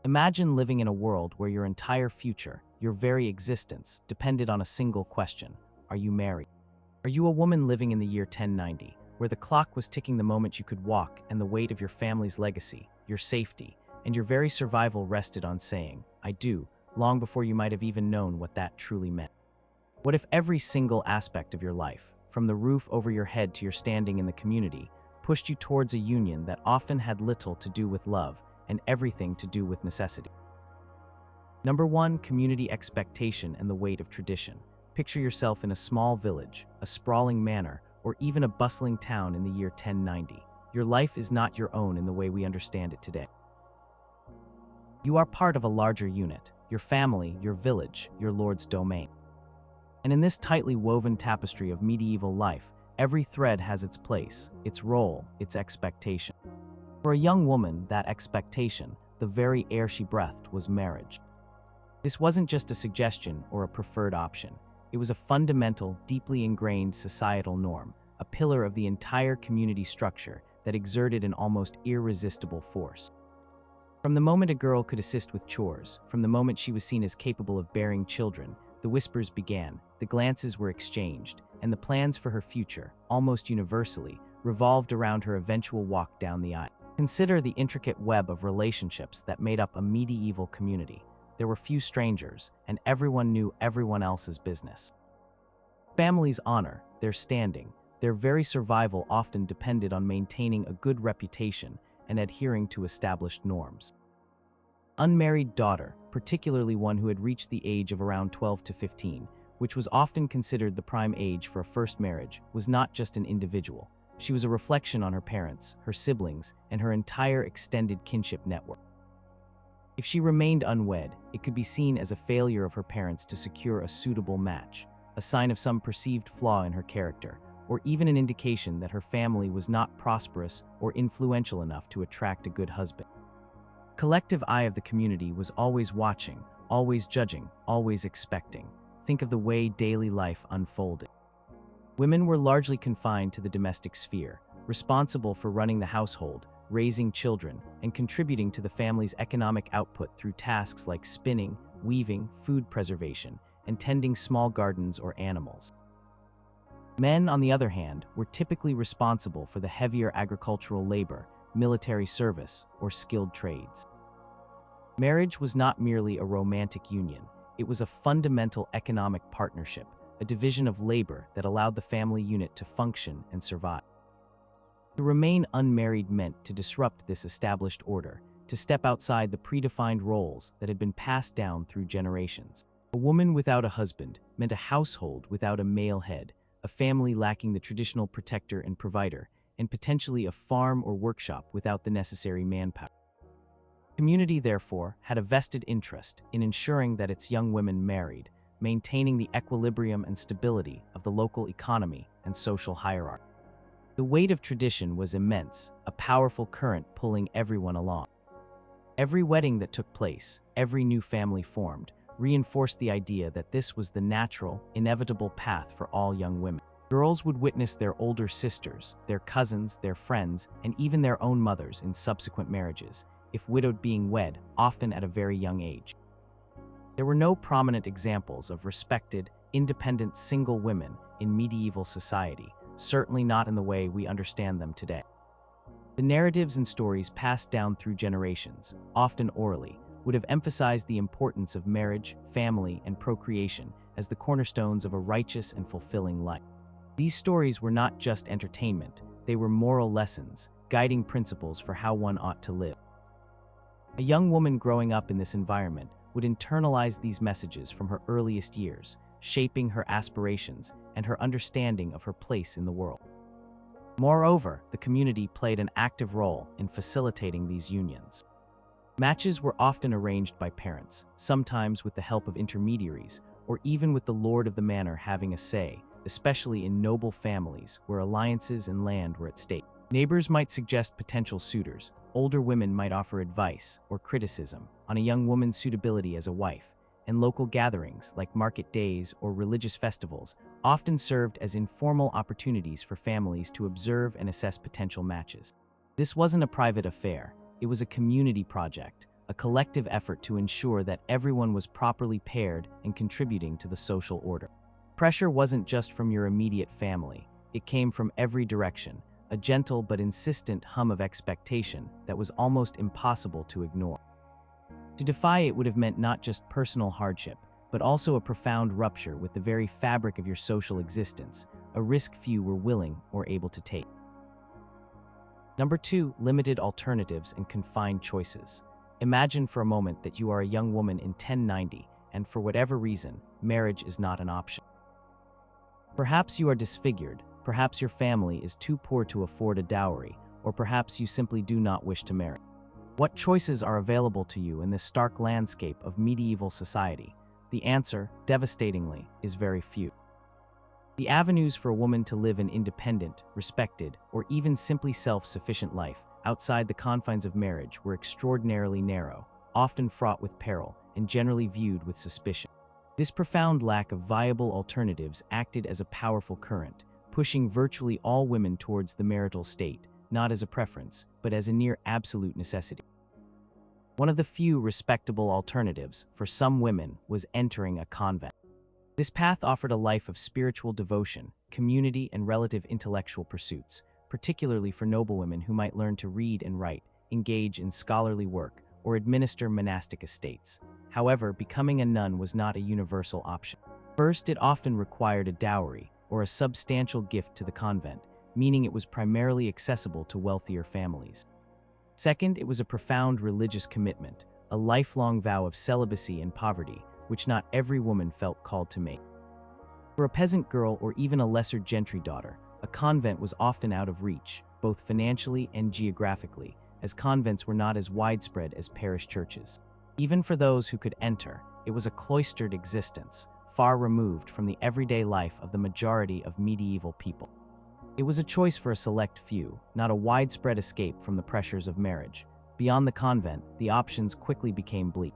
Imagine living in a world where your entire future, your very existence, depended on a single question: are you married? Are you a woman living in the year 1090, where the clock was ticking the moment you could walk and the weight of your family's legacy, your safety, and your very survival rested on saying, "I do," long before you might have even known what that truly meant? What if every single aspect of your life, from the roof over your head to your standing in the community, pushed you towards a union that often had little to do with love and everything to do with necessity? Number 1, community expectation and the weight of tradition. Picture yourself in a small village, a sprawling manor, or even a bustling town in the year 1090. Your life is not your own in the way we understand it today. You are part of a larger unit, your family, your village, your lord's domain. And in this tightly woven tapestry of medieval life, every thread has its place, its role, its expectation. For a young woman, that expectation, the very air she breathed, was marriage. This wasn't just a suggestion or a preferred option. It was a fundamental, deeply ingrained societal norm, a pillar of the entire community structure that exerted an almost irresistible force. From the moment a girl could assist with chores, from the moment she was seen as capable of bearing children, the whispers began, the glances were exchanged, and the plans for her future, almost universally, revolved around her eventual walk down the aisle. Consider the intricate web of relationships that made up a medieval community. There were few strangers, and everyone knew everyone else's business. Families' honor, their standing, their very survival often depended on maintaining a good reputation and adhering to established norms. Unmarried daughter, particularly one who had reached the age of around 12 to 15, which was often considered the prime age for a first marriage, was not just an individual. She was a reflection on her parents, her siblings, and her entire extended kinship network. If she remained unwed, it could be seen as a failure of her parents to secure a suitable match, a sign of some perceived flaw in her character, or even an indication that her family was not prosperous or influential enough to attract a good husband. The collective eye of the community was always watching, always judging, always expecting. Think of the way daily life unfolded. Women were largely confined to the domestic sphere, responsible for running the household, raising children, and contributing to the family's economic output through tasks like spinning, weaving, food preservation, and tending small gardens or animals. Men, on the other hand, were typically responsible for the heavier agricultural labor, military service, or skilled trades. Marriage was not merely a romantic union, it was a fundamental economic partnership, a division of labor that allowed the family unit to function and survive. To remain unmarried meant to disrupt this established order, to step outside the predefined roles that had been passed down through generations. A woman without a husband meant a household without a male head, a family lacking the traditional protector and provider, and potentially a farm or workshop without the necessary manpower. The community, therefore, had a vested interest in ensuring that its young women married, maintaining the equilibrium and stability of the local economy and social hierarchy. The weight of tradition was immense, a powerful current pulling everyone along. Every wedding that took place, every new family formed, reinforced the idea that this was the natural, inevitable path for all young women. Girls would witness their older sisters, their cousins, their friends, and even their own mothers in subsequent marriages, if widowed being wed, often at a very young age. There were no prominent examples of respected, independent single women in medieval society, certainly not in the way we understand them today. The narratives and stories passed down through generations, often orally, would have emphasized the importance of marriage, family, and procreation as the cornerstones of a righteous and fulfilling life. These stories were not just entertainment, they were moral lessons, guiding principles for how one ought to live. A young woman growing up in this environment would internalize these messages from her earliest years, shaping her aspirations and her understanding of her place in the world. Moreover, the community played an active role in facilitating these unions. Matches were often arranged by parents, sometimes with the help of intermediaries, or even with the lord of the manor having a say, especially in noble families where alliances and land were at stake. Neighbors might suggest potential suitors, older women might offer advice or criticism on a young woman's suitability as a wife, and local gatherings like market days or religious festivals often served as informal opportunities for families to observe and assess potential matches. This wasn't a private affair, it was a community project, a collective effort to ensure that everyone was properly paired and contributing to the social order. Pressure wasn't just from your immediate family, it came from every direction, a gentle but insistent hum of expectation that was almost impossible to ignore. To defy it would have meant not just personal hardship, but also a profound rupture with the very fabric of your social existence, a risk few were willing or able to take. Number 2, limited alternatives and confined choices. Imagine for a moment that you are a young woman in 1090, and for whatever reason, marriage is not an option. Perhaps you are disfigured, perhaps your family is too poor to afford a dowry, or perhaps you simply do not wish to marry. What choices are available to you in this stark landscape of medieval society? The answer, devastatingly, is very few. The avenues for a woman to live an independent, respected, or even simply self-sufficient life outside the confines of marriage were extraordinarily narrow, often fraught with peril, and generally viewed with suspicion. This profound lack of viable alternatives acted as a powerful current, pushing virtually all women towards the marital state, not as a preference, but as a near absolute necessity. One of the few respectable alternatives for some women was entering a convent. This path offered a life of spiritual devotion, community, and relative intellectual pursuits, particularly for noblewomen who might learn to read and write, engage in scholarly work, or administer monastic estates. However, becoming a nun was not a universal option. First, it often required a dowry, or a substantial gift to the convent, meaning it was primarily accessible to wealthier families. Second, it was a profound religious commitment, a lifelong vow of celibacy and poverty, which not every woman felt called to make. For a peasant girl or even a lesser gentry daughter, a convent was often out of reach, both financially and geographically, as convents were not as widespread as parish churches. Even for those who could enter, it was a cloistered existence, far removed from the everyday life of the majority of medieval people. It was a choice for a select few, not a widespread escape from the pressures of marriage. Beyond the convent, the options quickly became bleak.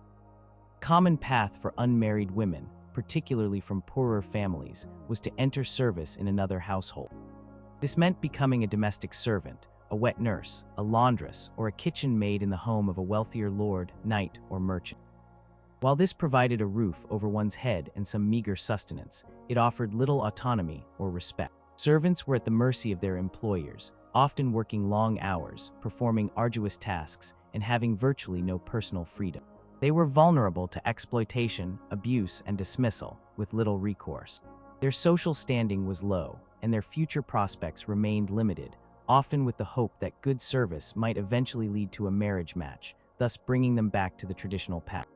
A common path for unmarried women, particularly from poorer families, was to enter service in another household. This meant becoming a domestic servant, a wet nurse, a laundress, or a kitchen maid in the home of a wealthier lord, knight, or merchant. While this provided a roof over one's head and some meager sustenance, it offered little autonomy or respect. Servants were at the mercy of their employers, often working long hours, performing arduous tasks, and having virtually no personal freedom. They were vulnerable to exploitation, abuse, and dismissal, with little recourse. Their social standing was low, and their future prospects remained limited, often with the hope that good service might eventually lead to a marriage match, thus bringing them back to the traditional path.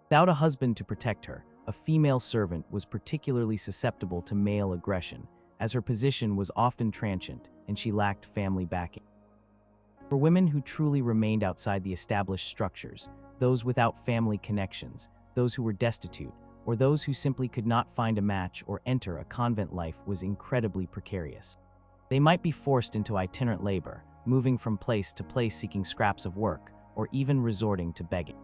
Without a husband to protect her, a female servant was particularly susceptible to male aggression, as her position was often transient and she lacked family backing. For women who truly remained outside the established structures, those without family connections, those who were destitute, or those who simply could not find a match or enter a convent life was incredibly precarious. They might be forced into itinerant labor, moving from place to place seeking scraps of work, or even resorting to begging.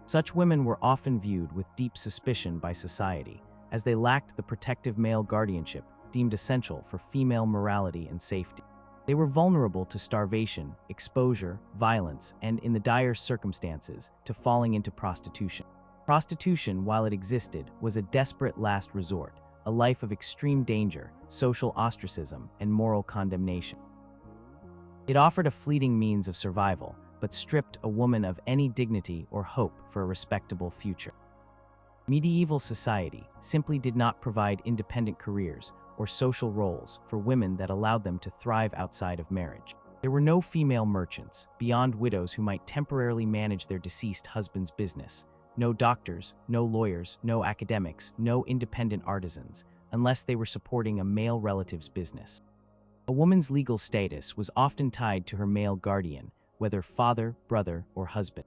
Such women were often viewed with deep suspicion by society, as they lacked the protective male guardianship deemed essential for female morality and safety. They were vulnerable to starvation, exposure, violence, and, in the dire circumstances, to falling into prostitution. Prostitution, while it existed, was a desperate last resort, a life of extreme danger, social ostracism, and moral condemnation. It offered a fleeting means of survival, but stripped a woman of any dignity or hope for a respectable future. Medieval society simply did not provide independent careers or social roles for women that allowed them to thrive outside of marriage. There were no female merchants, beyond widows who might temporarily manage their deceased husband's business, no doctors, no lawyers, no academics, no independent artisans, unless they were supporting a male relative's business. A woman's legal status was often tied to her male guardian, whether father, brother, or husband.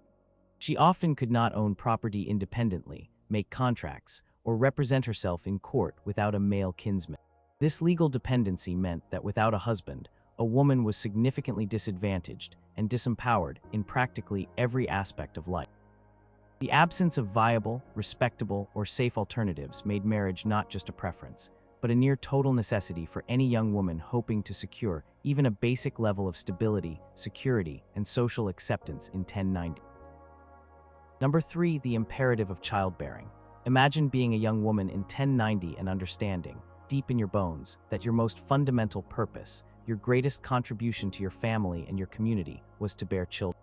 She often could not own property independently, make contracts, or represent herself in court without a male kinsman. This legal dependency meant that without a husband, a woman was significantly disadvantaged and disempowered in practically every aspect of life. The absence of viable, respectable, or safe alternatives made marriage not just a preference, but a near total necessity for any young woman hoping to secure even a basic level of stability, security, and social acceptance in 1090. Number 3, the imperative of childbearing. Imagine being a young woman in 1090 and understanding, deep in your bones, that your most fundamental purpose, your greatest contribution to your family and your community, was to bear children.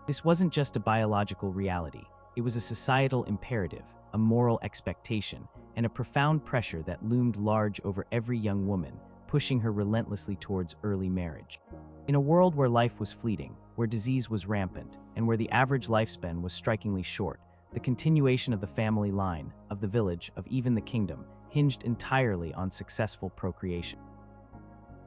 This wasn't just a biological reality, it was a societal imperative, a moral expectation, and a profound pressure that loomed large over every young woman, pushing her relentlessly towards early marriage. In a world where life was fleeting, where disease was rampant, and where the average lifespan was strikingly short, the continuation of the family line, of the village, of even the kingdom, hinged entirely on successful procreation.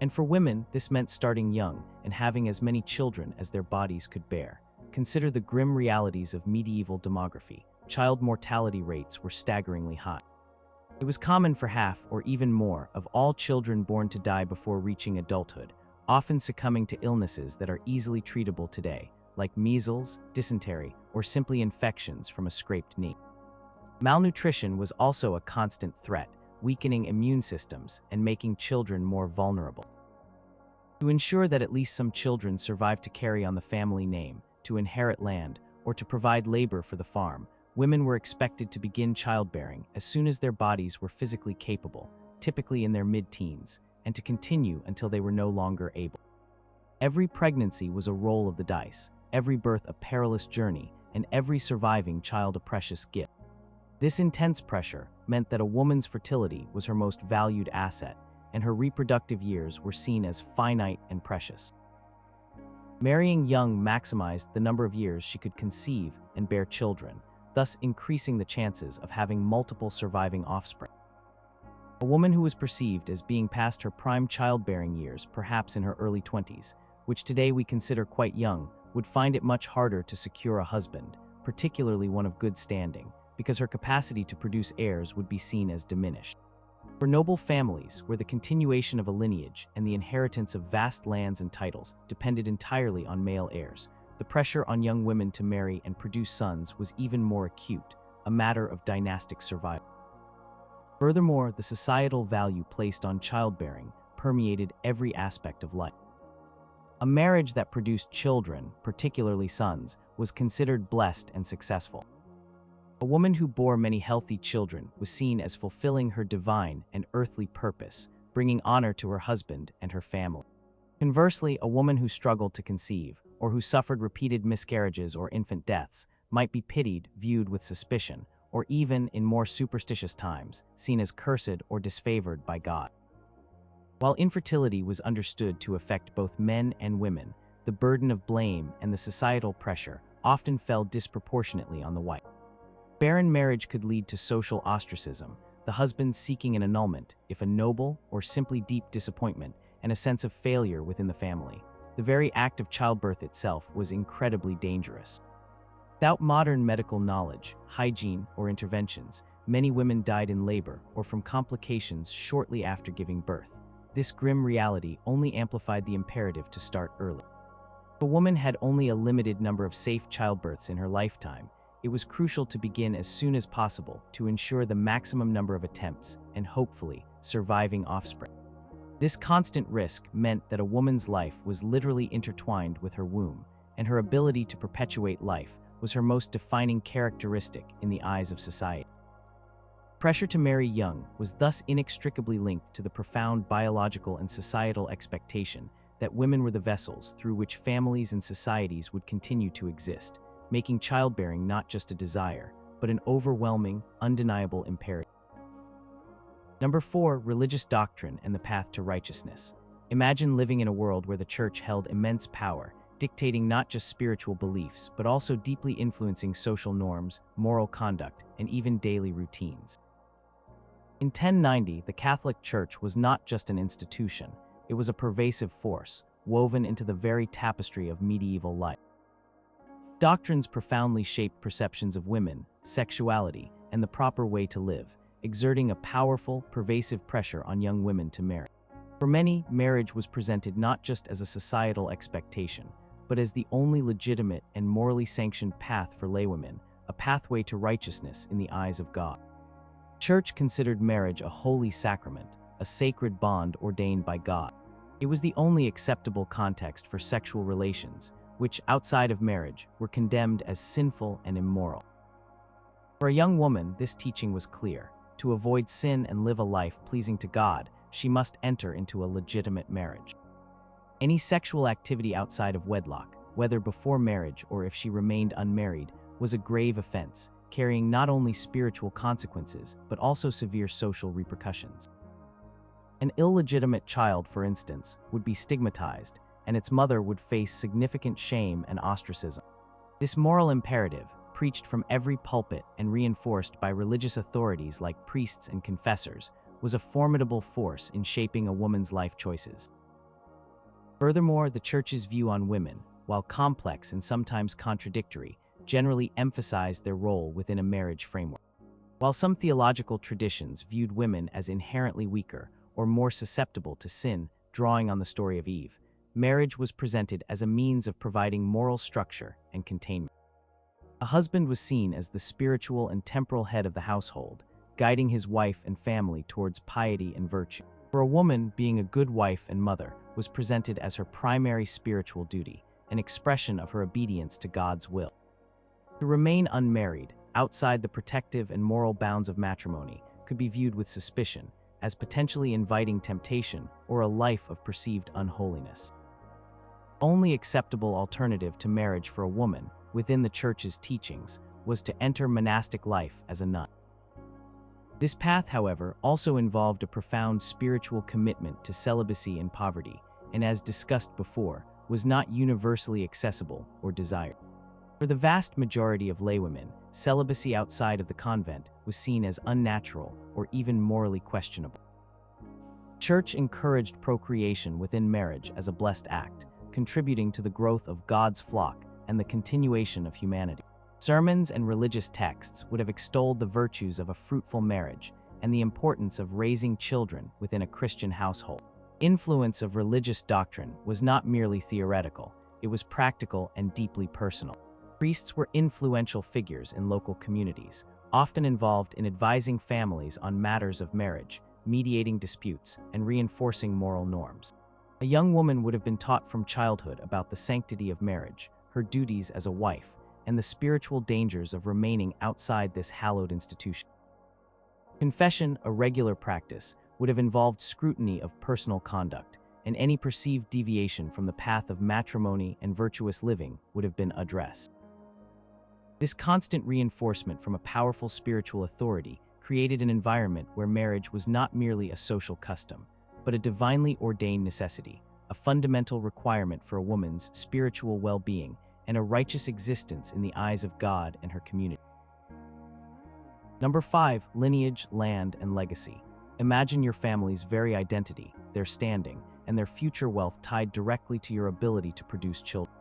And for women, this meant starting young and having as many children as their bodies could bear. Consider the grim realities of medieval demography. Child mortality rates were staggeringly high. It was common for half, or even more, of all children born to die before reaching adulthood, often succumbing to illnesses that are easily treatable today, like measles, dysentery, or simply infections from a scraped knee. Malnutrition was also a constant threat, weakening immune systems and making children more vulnerable. To ensure that at least some children survived to carry on the family name, to inherit land, or to provide labor for the farm, women were expected to begin childbearing as soon as their bodies were physically capable, typically in their mid-teens, and to continue until they were no longer able. Every pregnancy was a roll of the dice, every birth a perilous journey, and every surviving child a precious gift. This intense pressure meant that a woman's fertility was her most valued asset, and her reproductive years were seen as finite and precious. Marrying young maximized the number of years she could conceive and bear children, thus increasing the chances of having multiple surviving offspring. A woman who was perceived as being past her prime childbearing years, perhaps in her early 20s, which today we consider quite young, would find it much harder to secure a husband, particularly one of good standing, because her capacity to produce heirs would be seen as diminished. For noble families, where the continuation of a lineage and the inheritance of vast lands and titles depended entirely on male heirs, the pressure on young women to marry and produce sons was even more acute, a matter of dynastic survival. Furthermore, the societal value placed on childbearing permeated every aspect of life. A marriage that produced children, particularly sons, was considered blessed and successful. A woman who bore many healthy children was seen as fulfilling her divine and earthly purpose, bringing honor to her husband and her family. Conversely, a woman who struggled to conceive, or who suffered repeated miscarriages or infant deaths, might be pitied, viewed with suspicion, or even, in more superstitious times, seen as cursed or disfavored by God. While infertility was understood to affect both men and women, the burden of blame and the societal pressure often fell disproportionately on the wife. Barren marriage could lead to social ostracism, the husband seeking an annulment, if a noble or simply deep disappointment, and a sense of failure within the family. The very act of childbirth itself was incredibly dangerous. Without modern medical knowledge, hygiene, or interventions, many women died in labor or from complications shortly after giving birth. This grim reality only amplified the imperative to start early. If a woman had only a limited number of safe childbirths in her lifetime, it was crucial to begin as soon as possible to ensure the maximum number of attempts and, hopefully, surviving offspring. This constant risk meant that a woman's life was literally intertwined with her womb, and her ability to perpetuate life was her most defining characteristic in the eyes of society. Pressure to marry young was thus inextricably linked to the profound biological and societal expectation that women were the vessels through which families and societies would continue to exist, making childbearing not just a desire, but an overwhelming, undeniable imperative. Number 4, religious doctrine and the path to righteousness. Imagine living in a world where the church held immense power, dictating not just spiritual beliefs, but also deeply influencing social norms, moral conduct, and even daily routines. In 1090, the Catholic Church was not just an institution, it was a pervasive force, woven into the very tapestry of medieval life. Doctrines profoundly shaped perceptions of women, sexuality, and the proper way to live, exerting a powerful, pervasive pressure on young women to marry. For many, marriage was presented not just as a societal expectation, but as the only legitimate and morally sanctioned path for laywomen, a pathway to righteousness in the eyes of God. The Church considered marriage a holy sacrament, a sacred bond ordained by God. It was the only acceptable context for sexual relations, which, outside of marriage, were condemned as sinful and immoral. For a young woman, this teaching was clear. To avoid sin and live a life pleasing to God, she must enter into a legitimate marriage. Any sexual activity outside of wedlock, whether before marriage or if she remained unmarried, was a grave offense, carrying not only spiritual consequences, but also severe social repercussions. An illegitimate child, for instance, would be stigmatized, and its mother would face significant shame and ostracism. This moral imperative, preached from every pulpit and reinforced by religious authorities like priests and confessors, was a formidable force in shaping a woman's life choices. Furthermore, the Church's view on women, while complex and sometimes contradictory, generally emphasized their role within a marriage framework. While some theological traditions viewed women as inherently weaker or more susceptible to sin, drawing on the story of Eve, marriage was presented as a means of providing moral structure and containment. A husband was seen as the spiritual and temporal head of the household, guiding his wife and family towards piety and virtue. For a woman, being a good wife and mother was presented as her primary spiritual duty, an expression of her obedience to God's will. To remain unmarried, outside the protective and moral bounds of matrimony, could be viewed with suspicion, as potentially inviting temptation or a life of perceived unholiness. The only acceptable alternative to marriage for a woman, within the Church's teachings, was to enter monastic life as a nun. This path, however, also involved a profound spiritual commitment to celibacy and poverty, and as discussed before, was not universally accessible or desired. For the vast majority of laywomen, celibacy outside of the convent was seen as unnatural or even morally questionable. The Church encouraged procreation within marriage as a blessed act, contributing to the growth of God's flock and the continuation of humanity. Sermons and religious texts would have extolled the virtues of a fruitful marriage and the importance of raising children within a Christian household. The influence of religious doctrine was not merely theoretical, it was practical and deeply personal. Priests were influential figures in local communities, often involved in advising families on matters of marriage, mediating disputes, and reinforcing moral norms. A young woman would have been taught from childhood about the sanctity of marriage, her duties as a wife, and the spiritual dangers of remaining outside this hallowed institution. Confession, a regular practice, would have involved scrutiny of personal conduct, and any perceived deviation from the path of matrimony and virtuous living would have been addressed. This constant reinforcement from a powerful spiritual authority created an environment where marriage was not merely a social custom, but a divinely ordained necessity, a fundamental requirement for a woman's spiritual well-being and a righteous existence in the eyes of God and her community. Number 5, lineage, land, and legacy. Imagine your family's very identity, their standing, and their future wealth tied directly to your ability to produce children.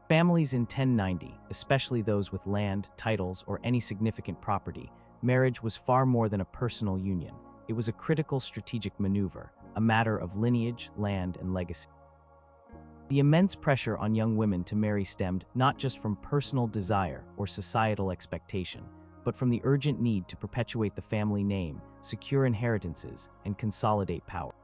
Families in 1090, especially those with land, titles, or any significant property, marriage was far more than a personal union. It was a critical strategic maneuver, a matter of lineage, land, and legacy. The immense pressure on young women to marry stemmed not just from personal desire or societal expectation, but from the urgent need to perpetuate the family name, secure inheritances, and consolidate power.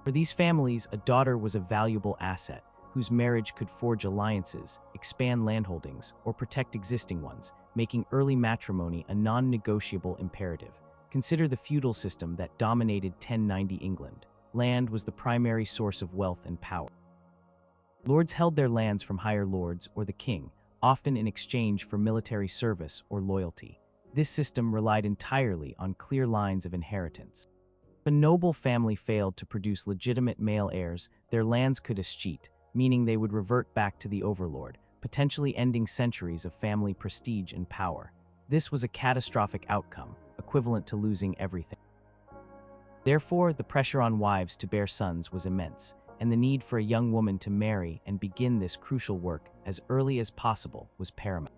For these families, a daughter was a valuable asset, whose marriage could forge alliances, expand landholdings, or protect existing ones, making early matrimony a non-negotiable imperative. Consider the feudal system that dominated 1090 England. Land was the primary source of wealth and power. Lords held their lands from higher lords or the king, often in exchange for military service or loyalty. This system relied entirely on clear lines of inheritance. If a noble family failed to produce legitimate male heirs, their lands could escheat, meaning they would revert back to the overlord, potentially ending centuries of family prestige and power. This was a catastrophic outcome, equivalent to losing everything. Therefore, the pressure on wives to bear sons was immense, and the need for a young woman to marry and begin this crucial work as early as possible was paramount.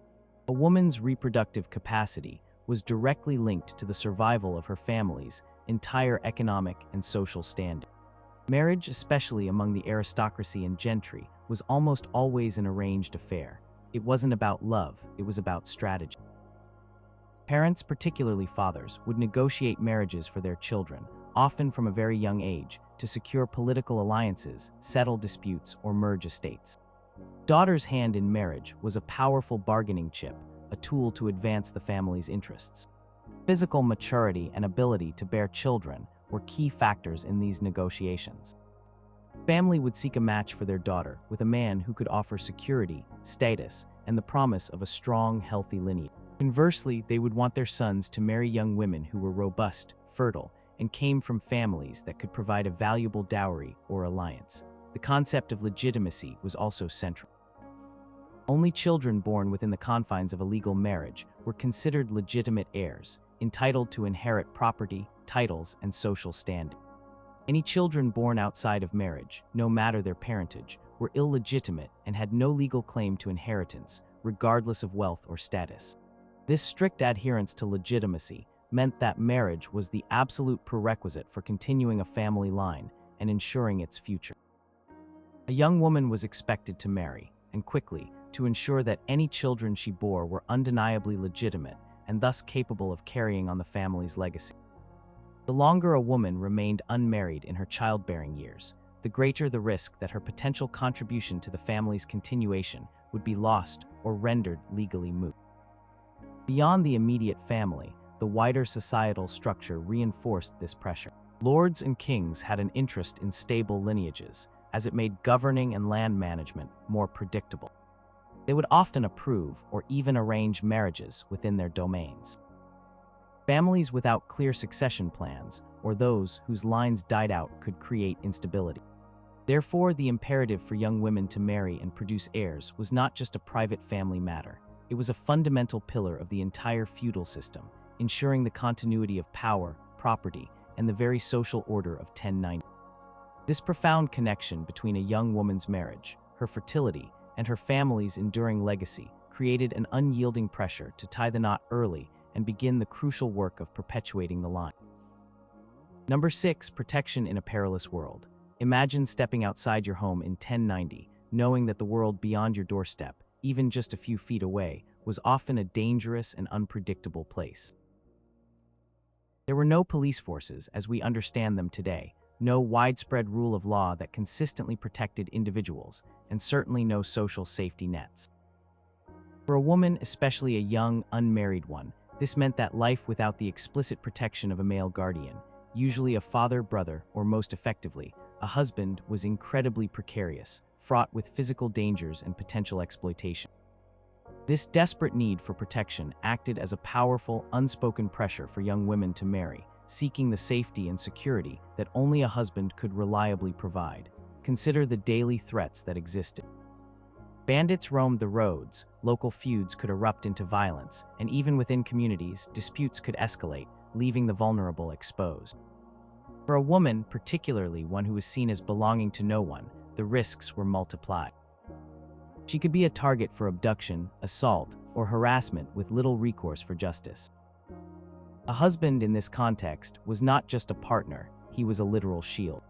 A woman's reproductive capacity was directly linked to the survival of her family's entire economic and social standing. Marriage, especially among the aristocracy and gentry, was almost always an arranged affair. It wasn't about love, it was about strategy. Parents, particularly fathers, would negotiate marriages for their children, often from a very young age, to secure political alliances, settle disputes, or merge estates. Daughter's hand in marriage was a powerful bargaining chip, a tool to advance the family's interests. Physical maturity and ability to bear children were key factors in these negotiations. Family would seek a match for their daughter with a man who could offer security, status, and the promise of a strong, healthy lineage. Conversely, they would want their sons to marry young women who were robust, fertile, and came from families that could provide a valuable dowry or alliance. The concept of legitimacy was also central. Only children born within the confines of a legal marriage were considered legitimate heirs, entitled to inherit property, titles, and social standing. Any children born outside of marriage, no matter their parentage, were illegitimate and had no legal claim to inheritance, regardless of wealth or status. This strict adherence to legitimacy meant that marriage was the absolute prerequisite for continuing a family line and ensuring its future. A young woman was expected to marry, and quickly, to ensure that any children she bore were undeniably legitimate and thus capable of carrying on the family's legacy. The longer a woman remained unmarried in her childbearing years, the greater the risk that her potential contribution to the family's continuation would be lost or rendered legally moot. Beyond the immediate family, the wider societal structure reinforced this pressure. Lords and kings had an interest in stable lineages, as it made governing and land management more predictable. They would often approve or even arrange marriages within their domains. Families without clear succession plans, or those whose lines died out, could create instability. Therefore, the imperative for young women to marry and produce heirs was not just a private family matter. It was a fundamental pillar of the entire feudal system, ensuring the continuity of power, property, and the very social order of 1090. This profound connection between a young woman's marriage, her fertility, and her family's enduring legacy created an unyielding pressure to tie the knot early and begin the crucial work of perpetuating the line. Number 6. Protection in a perilous world. Imagine stepping outside your home in 1090, knowing that the world beyond your doorstep, even just a few feet away, was often a dangerous and unpredictable place. There were no police forces as we understand them today, no widespread rule of law that consistently protected individuals, and certainly no social safety nets. For a woman, especially a young, unmarried one, this meant that life without the explicit protection of a male guardian, usually a father, brother, or most effectively, a husband, was incredibly precarious, fraught with physical dangers and potential exploitation. This desperate need for protection acted as a powerful, unspoken pressure for young women to marry, seeking the safety and security that only a husband could reliably provide. Consider the daily threats that existed. Bandits roamed the roads, local feuds could erupt into violence, and even within communities, disputes could escalate, leaving the vulnerable exposed. For a woman, particularly one who was seen as belonging to no one, the risks were multiplied. She could be a target for abduction, assault, or harassment with little recourse for justice. A husband in this context was not just a partner, he was a literal shield.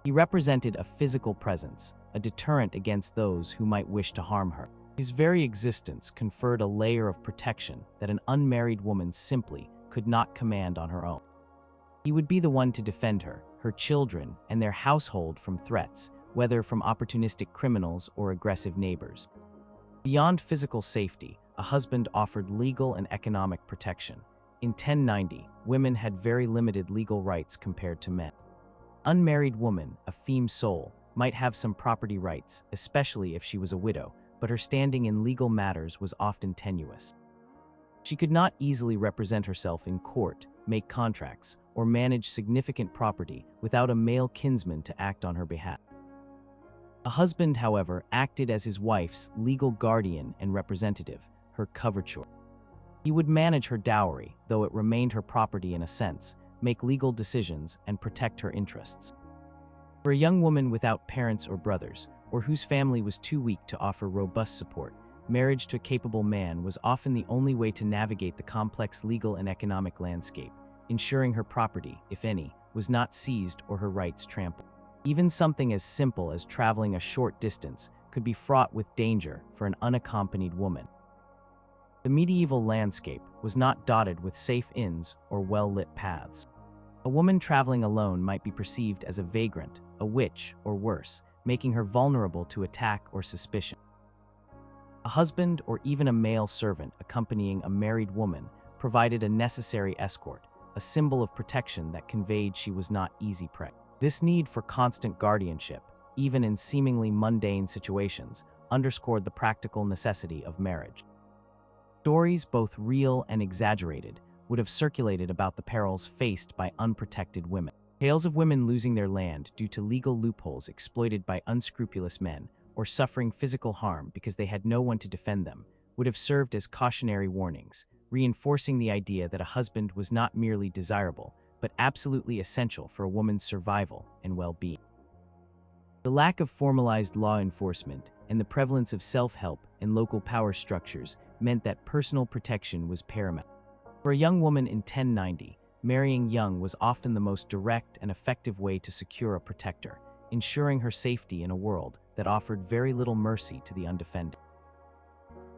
He represented a physical presence, a deterrent against those who might wish to harm her. His very existence conferred a layer of protection that an unmarried woman simply could not command on her own. He would be the one to defend her, her children, and their household from threats, whether from opportunistic criminals or aggressive neighbors. Beyond physical safety, a husband offered legal and economic protection. In 1090, women had very limited legal rights compared to men. Unmarried woman, a femme sole, might have some property rights, especially if she was a widow, but her standing in legal matters was often tenuous. She could not easily represent herself in court, make contracts, or manage significant property without a male kinsman to act on her behalf. A husband, however, acted as his wife's legal guardian and representative, her coverture. He would manage her dowry, though it remained her property in a sense, make legal decisions, and protect her interests. For a young woman without parents or brothers, or whose family was too weak to offer robust support, marriage to a capable man was often the only way to navigate the complex legal and economic landscape, ensuring her property, if any, was not seized or her rights trampled. Even something as simple as traveling a short distance could be fraught with danger for an unaccompanied woman. The medieval landscape was not dotted with safe inns or well-lit paths. A woman traveling alone might be perceived as a vagrant, a witch, or worse, making her vulnerable to attack or suspicion. A husband or even a male servant accompanying a married woman provided a necessary escort, a symbol of protection that conveyed she was not easy prey. This need for constant guardianship, even in seemingly mundane situations, underscored the practical necessity of marriage. Stories, both real and exaggerated, would have circulated about the perils faced by unprotected women. Tales of women losing their land due to legal loopholes exploited by unscrupulous men, or suffering physical harm because they had no one to defend them, would have served as cautionary warnings, reinforcing the idea that a husband was not merely desirable, but absolutely essential for a woman's survival and well-being. The lack of formalized law enforcement and the prevalence of self-help and local power structures meant that personal protection was paramount. For a young woman in 1090, marrying young was often the most direct and effective way to secure a protector, ensuring her safety in a world that offered very little mercy to the undefended.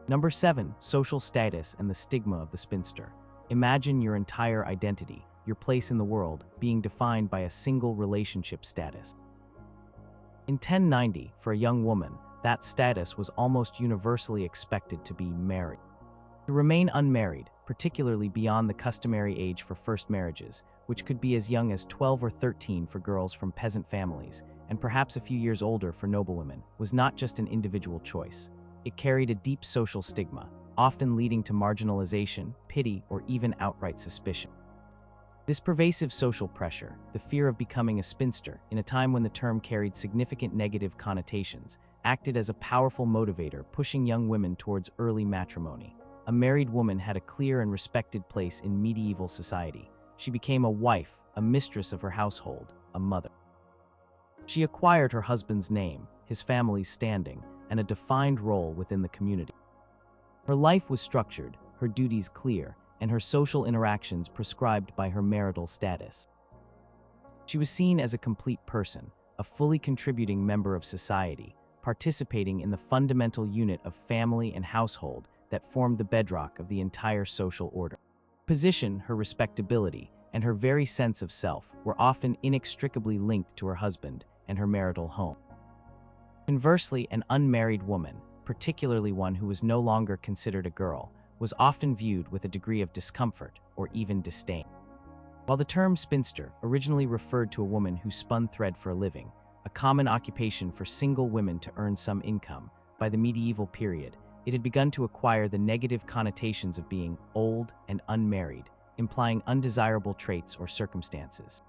Number 7. Social status and the stigma of the spinster. Imagine your entire identity, your place in the world, being defined by a single relationship status. In 1090, for a young woman, that status was almost universally expected to be married. To remain unmarried, particularly beyond the customary age for first marriages, which could be as young as 12 or 13 for girls from peasant families, and perhaps a few years older for noblewomen, was not just an individual choice. It carried a deep social stigma, often leading to marginalization, pity, or even outright suspicion. This pervasive social pressure, the fear of becoming a spinster, in a time when the term carried significant negative connotations, acted as a powerful motivator pushing young women towards early matrimony. A married woman had a clear and respected place in medieval society. She became a wife, a mistress of her household, a mother. She acquired her husband's name, his family's standing, and a defined role within the community. Her life was structured, her duties clear, and her social interactions prescribed by her marital status. She was seen as a complete person, a fully contributing member of society, participating in the fundamental unit of family and household that formed the bedrock of the entire social order. Her position, her respectability, and her very sense of self were often inextricably linked to her husband and her marital home. Conversely, an unmarried woman, particularly one who was no longer considered a girl, was often viewed with a degree of discomfort or even disdain. While the term spinster originally referred to a woman who spun thread for a living, a common occupation for single women to earn some income, by the medieval period, it had begun to acquire the negative connotations of being old and unmarried, implying undesirable traits or circumstances.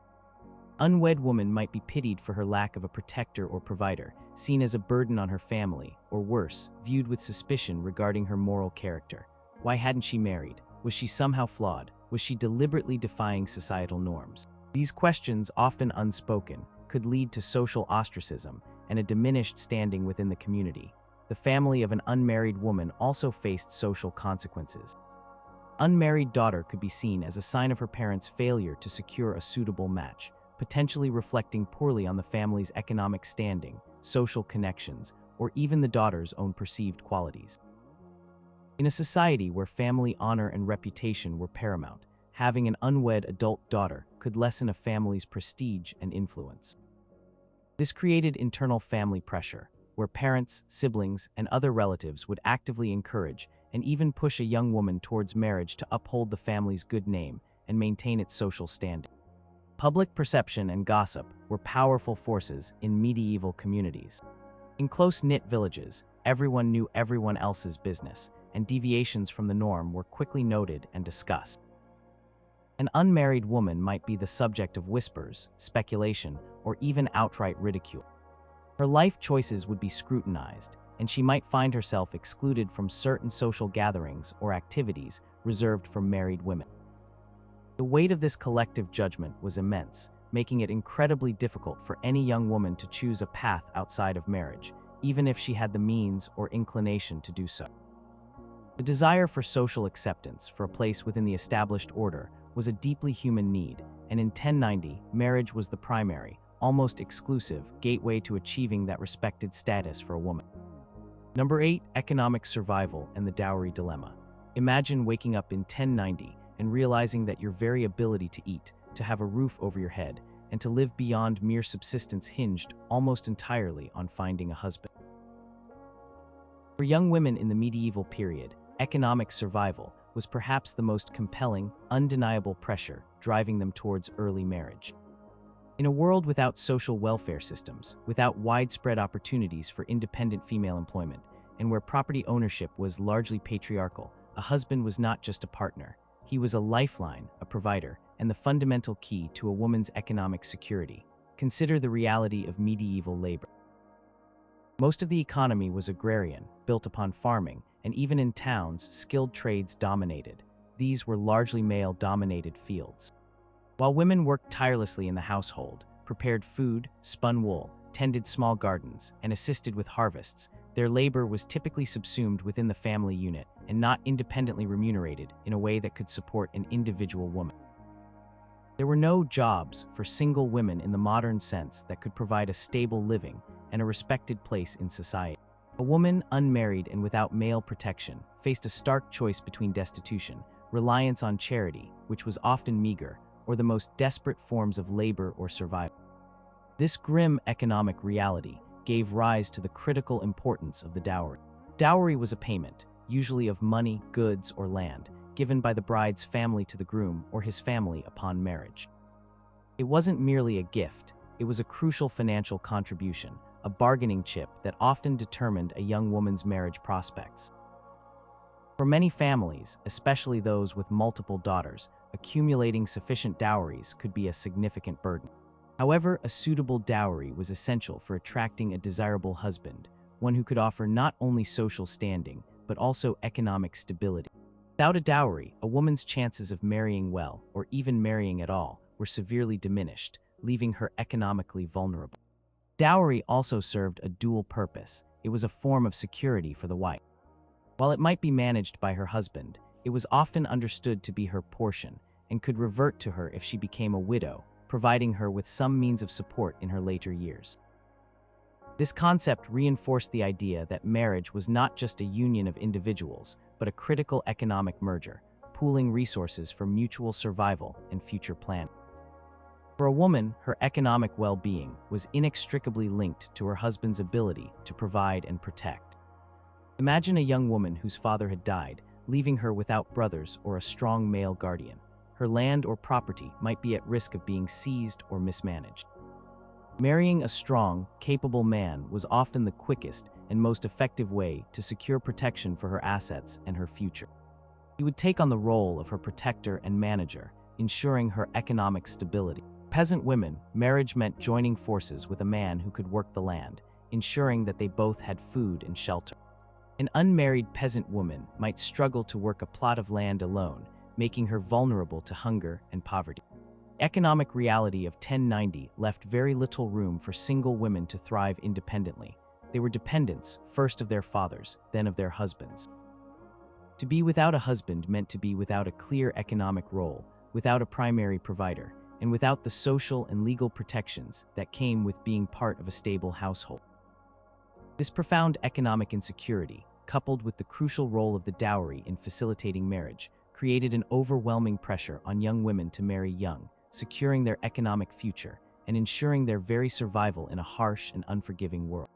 Unwed woman might be pitied for her lack of a protector or provider, seen as a burden on her family, or worse, viewed with suspicion regarding her moral character. Why hadn't she married? Was she somehow flawed? Was she deliberately defying societal norms? These questions, often unspoken, could lead to social ostracism and a diminished standing within the community. The family of an unmarried woman also faced social consequences. Unmarried daughter could be seen as a sign of her parents' failure to secure a suitable match, potentially reflecting poorly on the family's economic standing, social connections, or even the daughter's own perceived qualities. In a society where family honor and reputation were paramount, having an unwed adult daughter could lessen a family's prestige and influence. This created internal family pressure, where parents, siblings, and other relatives would actively encourage and even push a young woman towards marriage to uphold the family's good name and maintain its social standing. Public perception and gossip were powerful forces in medieval communities. In close-knit villages, everyone knew everyone else's business, and deviations from the norm were quickly noted and discussed. An unmarried woman might be the subject of whispers, speculation, or even outright ridicule. Her life choices would be scrutinized, and she might find herself excluded from certain social gatherings or activities reserved for married women. The weight of this collective judgment was immense, making it incredibly difficult for any young woman to choose a path outside of marriage, even if she had the means or inclination to do so. The desire for social acceptance, for a place within the established order, was a deeply human need, and in 1090, marriage was the primary, almost exclusive, gateway to achieving that respected status for a woman. Number 8. Economic survival and the dowry dilemma. Imagine waking up in 1090 and realizing that your very ability to eat, to have a roof over your head, and to live beyond mere subsistence hinged almost entirely on finding a husband. For young women in the medieval period, economic survival was perhaps the most compelling, undeniable pressure driving them towards early marriage. In a world without social welfare systems, without widespread opportunities for independent female employment, and where property ownership was largely patriarchal, a husband was not just a partner. He was a lifeline, a provider, and the fundamental key to a woman's economic security. Consider the reality of medieval labor. Most of the economy was agrarian, built upon farming, and even in towns, skilled trades dominated. These were largely male-dominated fields. While women worked tirelessly in the household, prepared food, spun wool, tended small gardens, and assisted with harvests, their labor was typically subsumed within the family unit and not independently remunerated in a way that could support an individual woman. There were no jobs for single women in the modern sense that could provide a stable living and a respected place in society. A woman, unmarried and without male protection, faced a stark choice between destitution, reliance on charity, which was often meager, or the most desperate forms of labor or survival. This grim economic reality gave rise to the critical importance of the dowry. Dowry was a payment, usually of money, goods, or land, given by the bride's family to the groom or his family upon marriage. It wasn't merely a gift, it was a crucial financial contribution, a bargaining chip that often determined a young woman's marriage prospects. For many families, especially those with multiple daughters, accumulating sufficient dowries could be a significant burden. However, a suitable dowry was essential for attracting a desirable husband, one who could offer not only social standing, but also economic stability. Without a dowry, a woman's chances of marrying well, or even marrying at all, were severely diminished, leaving her economically vulnerable. Dowry also served a dual purpose. It was a form of security for the wife. While it might be managed by her husband, it was often understood to be her portion and could revert to her if she became a widow, providing her with some means of support in her later years. This concept reinforced the idea that marriage was not just a union of individuals, but a critical economic merger, pooling resources for mutual survival and future planning. For a woman, her economic well-being was inextricably linked to her husband's ability to provide and protect. Imagine a young woman whose father had died, leaving her without brothers or a strong male guardian. Her land or property might be at risk of being seized or mismanaged. Marrying a strong, capable man was often the quickest and most effective way to secure protection for her assets and her future. He would take on the role of her protector and manager, ensuring her economic stability. Peasant women, marriage meant joining forces with a man who could work the land, ensuring that they both had food and shelter. An unmarried peasant woman might struggle to work a plot of land alone, making her vulnerable to hunger and poverty. The economic reality of 1090 left very little room for single women to thrive independently. They were dependents, first of their fathers, then of their husbands. To be without a husband meant to be without a clear economic role, without a primary provider, and without the social and legal protections that came with being part of a stable household. This profound economic insecurity, coupled with the crucial role of the dowry in facilitating marriage, created an overwhelming pressure on young women to marry young, securing their economic future and ensuring their very survival in a harsh and unforgiving world.